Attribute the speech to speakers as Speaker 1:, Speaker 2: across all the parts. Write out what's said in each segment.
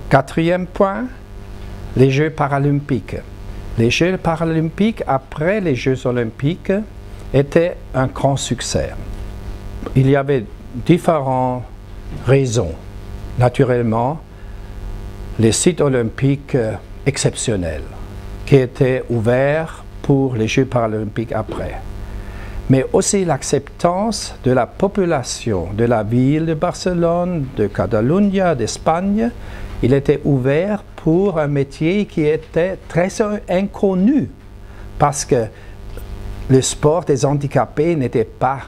Speaker 1: Quatrième point, les Jeux paralympiques. Les Jeux paralympiques, après les Jeux olympiques, étaient un grand succès. Il y avait différentes raisons. Naturellement, les sites olympiques exceptionnels qui étaient ouverts pour les Jeux paralympiques après. Mais aussi l'acceptance de la population de la ville de Barcelone, de Catalunya, d'Espagne. Il était ouvert pour un métier qui était très inconnu parce que le sport des handicapés n'était pas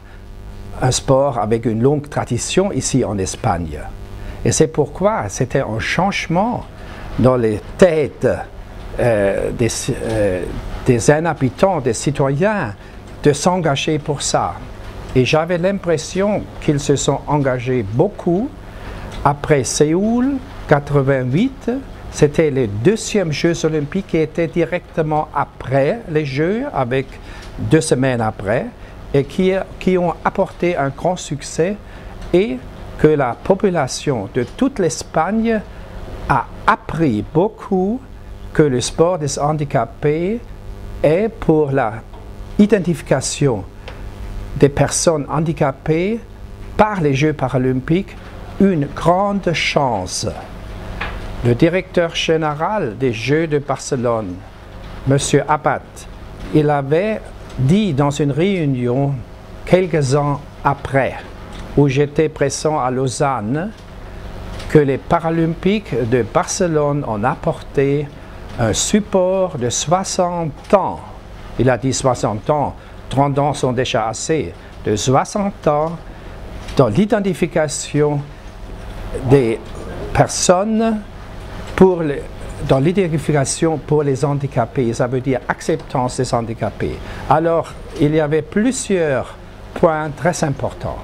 Speaker 1: un sport avec une longue tradition ici en Espagne. Et c'est pourquoi c'était un changement dans les têtes des inhabitants, des citoyens, de s'engager pour ça. Et j'avais l'impression qu'ils se sont engagés beaucoup. Après Séoul, 88, c'était les deuxièmes Jeux olympiques qui étaient directement après les Jeux, avec 2 semaines après, et qui ont apporté un grand succès et que la population de toute l'Espagne a appris beaucoup que le sport des handicapés est pour la identification des personnes handicapées par les Jeux paralympiques une grande chance. Le directeur général des Jeux de Barcelone, M. Abad, il avait dit dans une réunion quelques ans après, où j'étais présent à Lausanne, que les Paralympiques de Barcelone ont apporté un support de 60 ans. Il a dit 60 ans, 30 ans sont déjà assez, de 60 ans dans l'identification des personnes dans l'identification pour les handicapés, ça veut dire acceptance des handicapés. Alors, il y avait plusieurs points très importants.